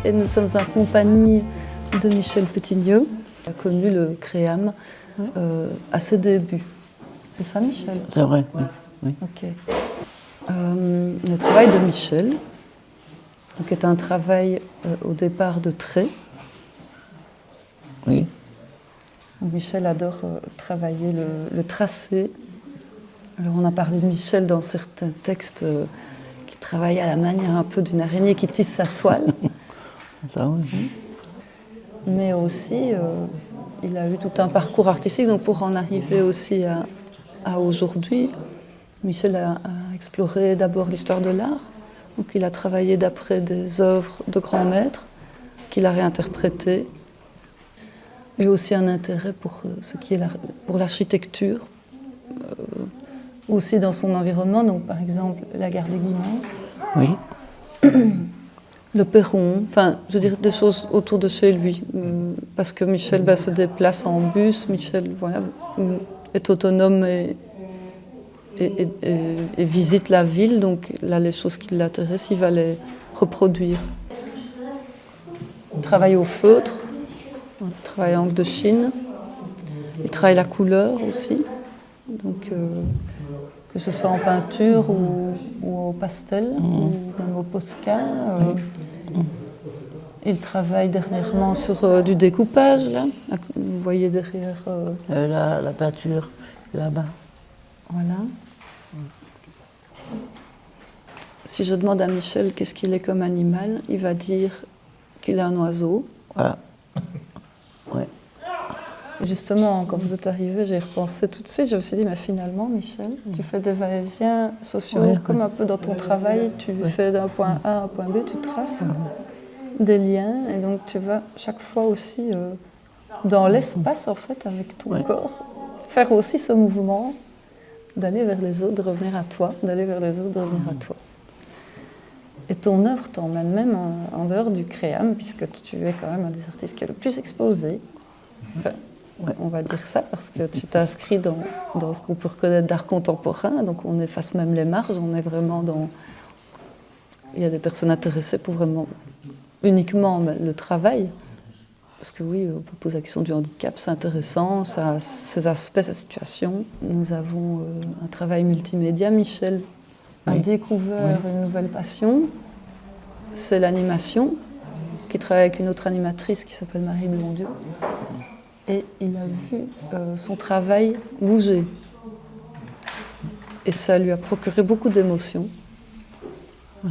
et nous sommes en compagnie de Michel Petigneux, qui a connu le CREAM à ses débuts. C'est ça, Michel? C'est vrai, oui. Oui. Ok. Le travail de Michel donc, est un travail au départ de traits. Oui. Michel adore travailler le tracé. Alors on a parlé de Michel dans certains textes qui travaille à la manière un peu d'une araignée qui tisse sa toile. Ça, oui. Mais aussi, il a eu tout un parcours artistique. Donc pour en arriver aussi à aujourd'hui, Michel a exploré d'abord l'histoire de l'art. Donc il a travaillé d'après des œuvres de grands maîtres qu'il a réinterprétées. Et aussi un intérêt pour ce qui est pour l'architecture, aussi dans son environnement. Donc par exemple la gare des Guillemins. Oui. Le perron, enfin, je veux dire des choses autour de chez lui, parce que Michel se déplace en bus, Michel voilà, est autonome et visite la ville, donc là, les choses qui l'intéressent, il va les reproduire. Il travaille au feutre, il travaille en encre de Chine, il travaille la couleur aussi, donc que ce soit en peinture ou au pastel, ou même au Posca. Il travaille dernièrement sur du découpage, là. Vous voyez derrière... La peinture, là-bas. Voilà. Si je demande à Michel qu'est-ce qu'il est comme animal, il va dire qu'il est un oiseau. Voilà. Ouais. Et justement, quand vous êtes arrivé, j'ai repensé tout de suite. Je me suis dit, mais finalement, Michel, tu fais des va-et-vient sociaux, comme un peu dans ton travail. Tu fais d'un point A à un point B, tu traces des liens. Et donc, tu vas chaque fois aussi dans l'espace, en fait, avec ton corps, faire aussi ce mouvement d'aller vers les autres, de revenir à toi, d'aller vers les autres, de revenir à toi. Et ton œuvre t'emmène même en dehors du CREAM, puisque tu es quand même un des artistes qui est le plus exposé. Enfin, on va dire ça, parce que tu t'es inscrit dans ce qu'on peut reconnaître d'art contemporain, donc on efface même les marges, on est vraiment dans... Il y a des personnes intéressées pour vraiment uniquement le travail. Parce que oui, on peut poser la question du handicap, c'est intéressant, ça, ses aspects, sa situation. Nous avons un travail multimédia. Michel a découvert une nouvelle passion, c'est l'animation, qui travaille avec une autre animatrice qui s'appelle Marie Blondieu. Et il a vu son travail bouger. Et ça lui a procuré beaucoup d'émotions.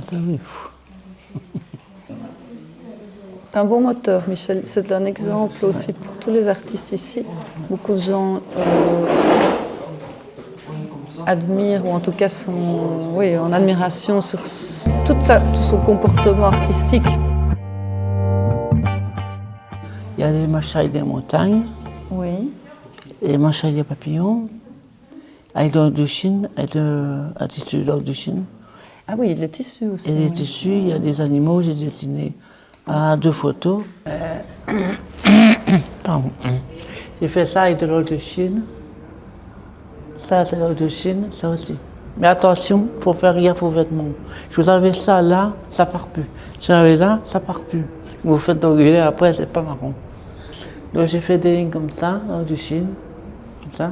Ça, oui. Un bon moteur, Michel. C'est un exemple aussi pour tous les artistes ici. Beaucoup de gens admirent, ou en tout cas sont en admiration sur tout son comportement artistique. Il y a des machailles des montagnes, des machailles des papillons, avec de l'eau de Chine, un tissu d'eau de Chine. Ah oui, les tissus aussi. Et les tissus, il y a des animaux, j'ai dessiné à 2 photos. Pardon. J'ai fait ça avec de l'eau de Chine. Ça, c'est l'eau de Chine, ça aussi. Mais attention, il faut faire gaffe aux vêtements. Si vous avez ça là, ça part plus. Si vous avez là, ça part plus. Vous faites engueuler après, c'est pas marrant. Donc j'ai fait des lignes comme ça, l'eau de Chine, comme ça.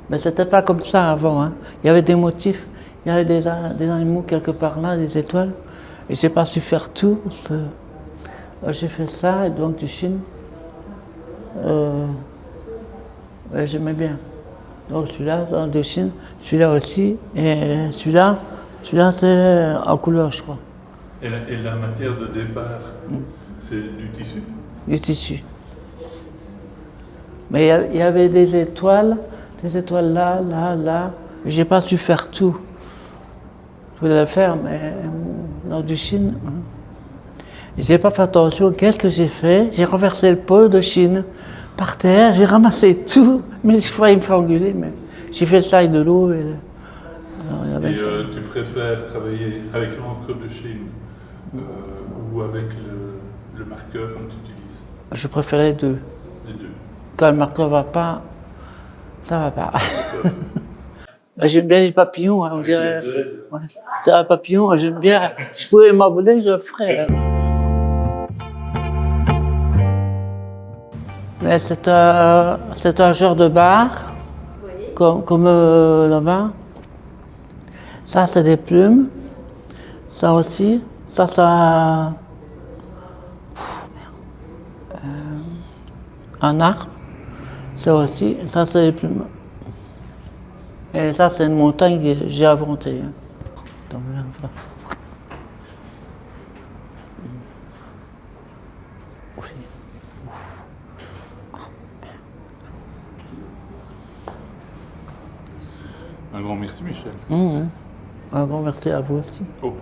Mais c'était pas comme ça avant. Hein. Il y avait des motifs, il y avait des animaux quelque part là, des étoiles. Et j'ai pas su faire tout. Parce que j'ai fait ça, et donc du Chine. J'aimais bien. Donc celui-là, de Chine, celui-là aussi, et celui-là c'est en couleur, je crois. Et la matière de départ, c'est du tissu? Du tissu. Mais il y avait des étoiles là, là, là. J'ai pas su faire tout. Je voulais le faire, mais dans du Chine. J'ai pas fait attention. Qu'est-ce que j'ai fait? J'ai renversé le pot de Chine par terre, j'ai ramassé tout, mais je crois qu'il me fait engueuler, mais j'ai fait ça avec de l'eau. Tu préfères travailler avec l'encre de Chine ou avec le marqueur qu'on utilise? Je préfère les deux. Les deux. Quand le marqueur va pas, ça va pas. J'aime bien les papillons, hein, on dirait. Ouais. C'est un papillon, j'aime bien. Si je pouvais m'abonner, je le ferais. Hein. Mais c'est un genre de bar, comme là-bas. Ça, c'est des plumes. Ça aussi. Ça. Un arbre. Ça aussi. Ça, c'est des plumes. Et ça, c'est une montagne que j'ai inventée. Donc, voilà. Un grand merci, Michel. Un grand merci à vous aussi. Oh.